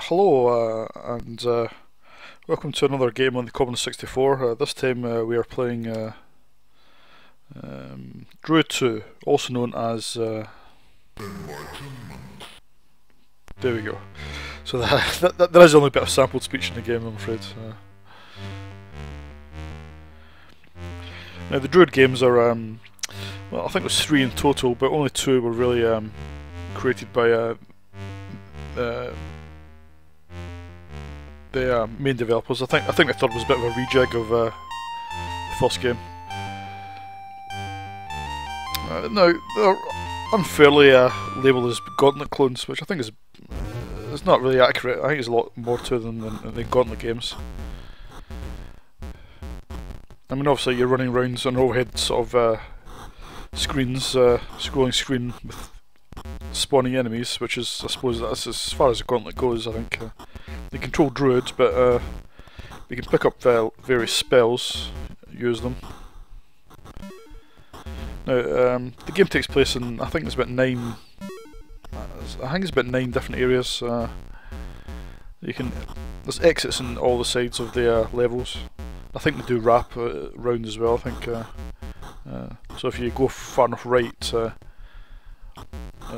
Hello and welcome to another game on the Common 64. This time we are playing Druid II, also known as Enlightenment. there we go. So there is only a bit of sampled speech in the game, I'm afraid. Now the Druid games are, well, I think there's 3 in total, but only 2 were really created by the main developers. I think the third was a bit of a rejig of the first game. Now they're unfairly labelled as Gauntlet clones, which I think is not really accurate. I think there's a lot more to them than the Gauntlet games. I mean, obviously you're running around on overhead sort of screens, scrolling screen with spawning enemies, which is, I suppose, that's as far as the Gauntlet goes. I think they control druids, but they can pick up various spells, use them. Now, the game takes place in, I think it's about 9. I think it's about 9 different areas. There's exits in all the sides of the levels. I think they do wrap round as well. I think so. If you go far enough right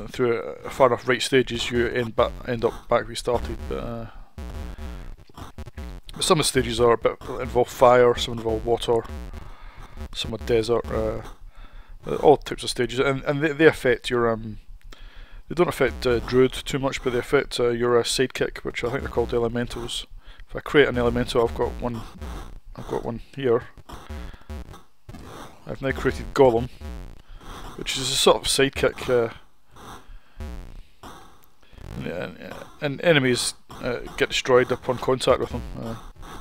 through far enough right stages, you end up back where you started. But some of the stages are a bit involve fire, some involve water, some are desert. All types of stages, and they affect your they don't affect Druid too much, but they affect your sidekick, which I think they're called elementals. If I create an elemental, I've got one here. I've now created Golem, which is a sort of sidekick, and enemies get destroyed upon contact with them.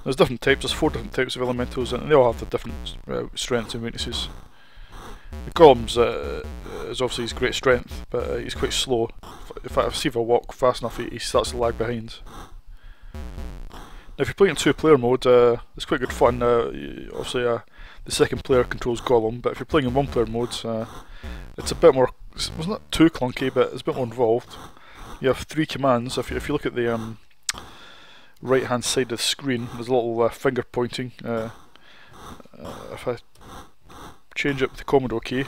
There's different types. There's 4 different types of elementals, and they all have the different strengths and weaknesses. The Golem's is obviously his great strength, but he's quite slow. If I walk fast enough, he starts to lag behind. Now, if you're playing in 2-player mode, it's quite good fun. Obviously, the second player controls Golem, but if you're playing in 1-player mode, it's a bit more. It's not too clunky, but it's a bit more involved. You have 3 commands. If you look at the right-hand side of the screen, there's a little finger pointing. If I change up the Commando key,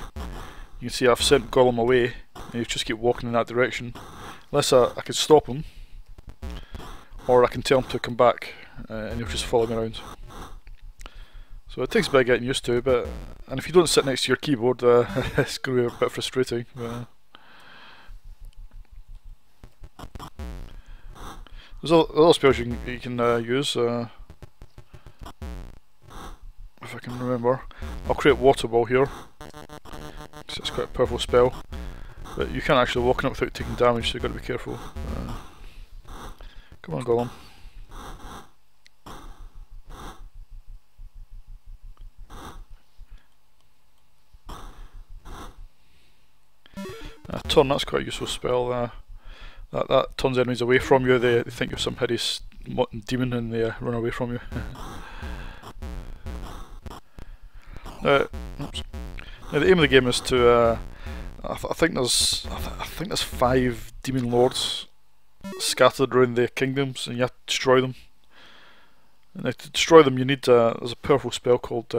you can see I've sent Golem away, and you just keep walking in that direction. Unless I can stop him, or I can tell him to come back, and he'll just follow me around. So it takes a bit of getting used to, and if you don't sit next to your keyboard, it's going to be a bit frustrating. There's other spells you can use. If I can remember, I'll create Water Ball here, because it's quite a powerful spell. But you can't actually walk in it without taking damage, so you've got to be careful. Come on, Golem. Turn, that's quite a useful spell. That turns enemies away from you. They think you're some hideous demon and they run away from you. Now the aim of the game is to. I think there's 5 demon lords scattered around the kingdoms, and you have to destroy them. And to destroy them, you need there's a powerful spell called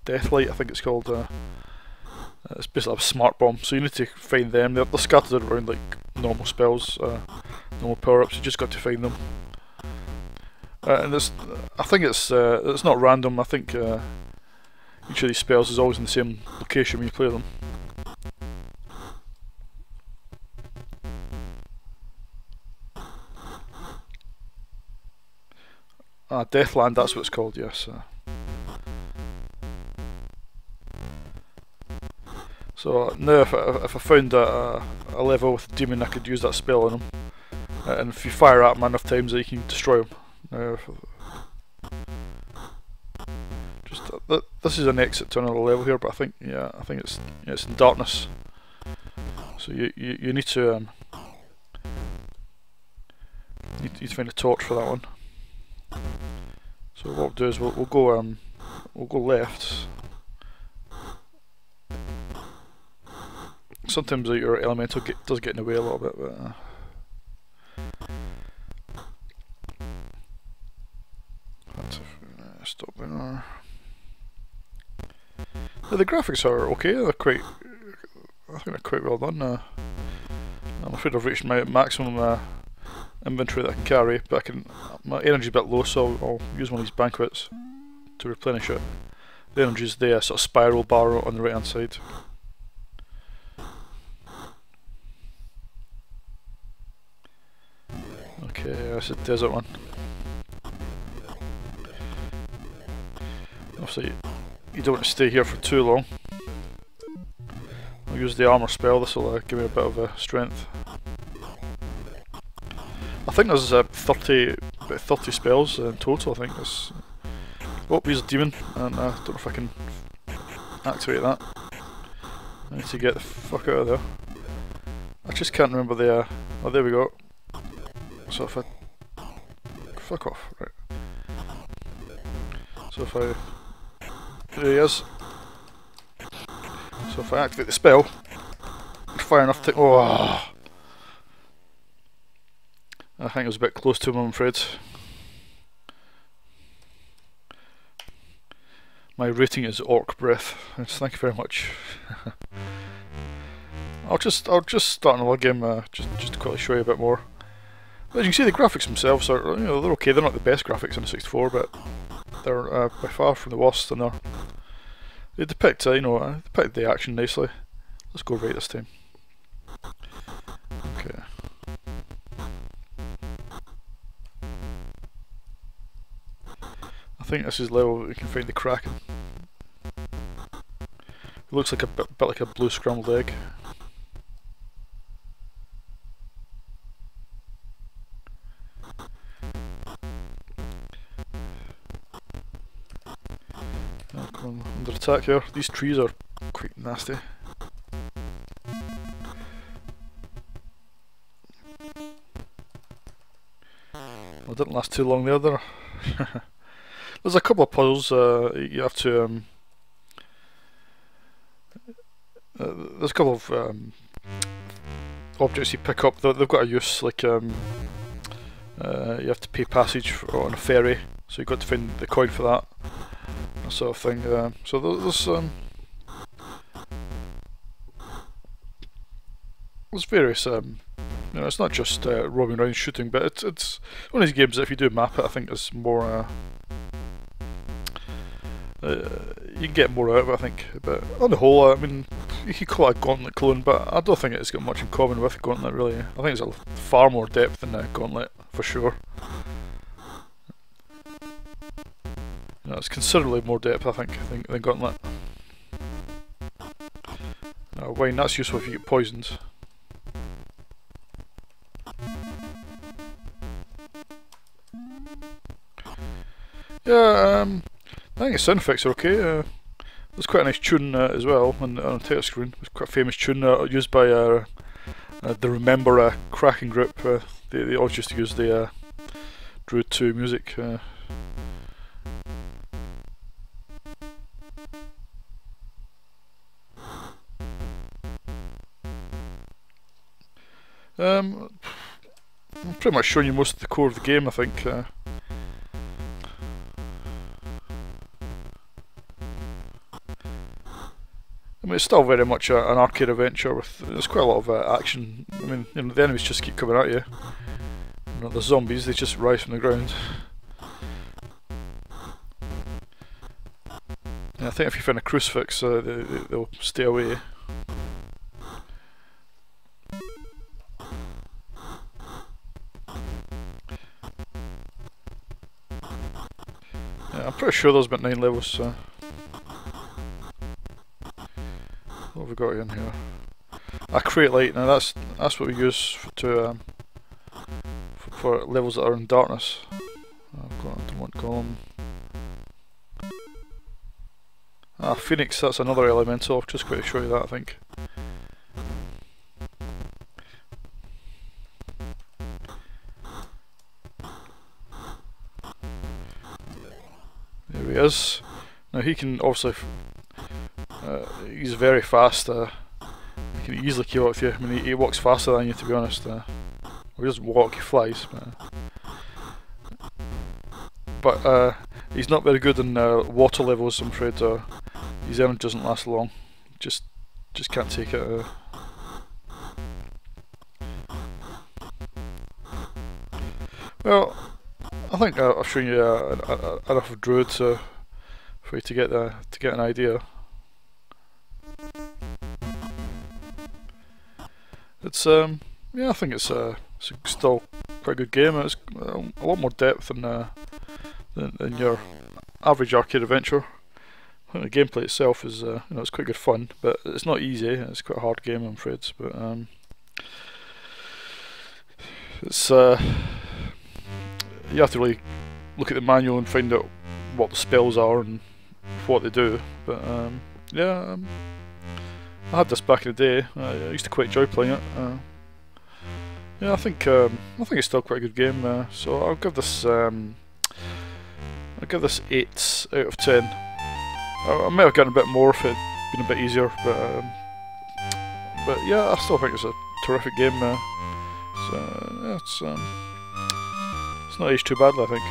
Deathlight. I think it's called. It's basically a smart bomb. So you need to find them. They're scattered around like normal spells, normal power-ups. You just got to find them. And I think it's not random. I think each of these spells is always in the same location when you play them. Deathland, that's what it's called, yes. So now if I found a level with a demon, I could use that spell on him. And if you fire at him enough times, you can destroy him. This is an exit to another level here, but I think it's in darkness. So you need to find a torch for that one. So what we'll do is we'll go left. Sometimes your elemental does get in the way a little bit, but The graphics are okay. They're quite. I think they're quite well done. I'm afraid I've reached my maximum inventory that I can carry, but my energy's a bit low, so I'll use one of these banquets to replenish it. The energy's the sort of spiral bar on the right hand side. Okay, that's a desert one. Obviously, you don't want to stay here for too long. I'll use the armour spell, this will give me a bit of strength. I think there's about 30 spells in total, I think. Oh, he's a demon, and I don't know if I can activate that. I need to get the fuck out of there. I just can't remember the... oh, there we go. So if I... fuck off, right. So if I... there he is. So if I activate the spell, I fire enough to... oh! I think it was a bit close to him, I'm afraid. My rating is Orc Breath. Thank you very much. I'll just start another game just to quickly show you a bit more. As you can see, the graphics themselves are, you know, they're okay. They're not the best graphics on the 64, but they're by far from the worst, and they depict depict the action nicely. Let's go right this time. Okay. I think this is the level where we can find the Kraken. It looks like a bit like a blue scrambled egg. Oh, come on, under attack here. These trees are quite nasty. Well, it didn't last too long there. There's a couple of puzzles you have to. There's a couple of objects you pick up. They've got a use, like you have to pay passage on a ferry, so you've got to find the coin for that sort of thing. So there's various. You know, it's not just roaming around shooting, but it's one of these games that if you do map it, I think is more. You can get more out of it, I think. But on the whole, I mean, you could call it a Gauntlet clone, but I don't think it's got much in common with Gauntlet, really. I think it's far more depth than Gauntlet, for sure. You know, it's considerably more depth, I think, than Gauntlet. Now, wine, that's useful if you get poisoned. Yeah, I think the sound effects are okay. There's quite a nice tune as well on the title screen. It's quite a famous tune used by the Remember Kraken group. They always used to use the Druid II music. I'm pretty much showing you most of the core of the game, I think. I mean, it's still very much an arcade adventure with there's quite a lot of action. I mean, you know, the enemies just keep coming at you. You know, the zombies, they just rise from the ground. And I think if you find a crucifix, they'll stay away. Yeah, I'm pretty sure there's about 9 levels. What have we got in here? A crate light. Now that's what we use for levels that are in darkness. I don't want column. Phoenix. That's another elemental. I've just got to show you that, I think. There he is. Now he can obviously. He's very fast. He can easily keep up with you. I mean, he walks faster than you, to be honest. Well, he doesn't walk; he flies. But he's not very good in water levels, I'm afraid. his energy doesn't last long. Just can't take it. Well, I think I've shown you enough of Druid for you to get an idea. It's yeah, I think it's still quite a good game. It's a lot more depth than your average arcade adventure. I think the gameplay itself is it's quite good fun, but it's not easy. It's quite a hard game, I'm afraid. But it's you have to really look at the manual and find out what the spells are and what they do. But yeah, I had this back in the day. I used to quite enjoy playing it. Yeah, I think it's still quite a good game. So I'll give this 8 out of 10. I might have gotten a bit more if it had been a bit easier, but yeah, I still think it's a terrific game. So yeah, it's not aged too badly, I think.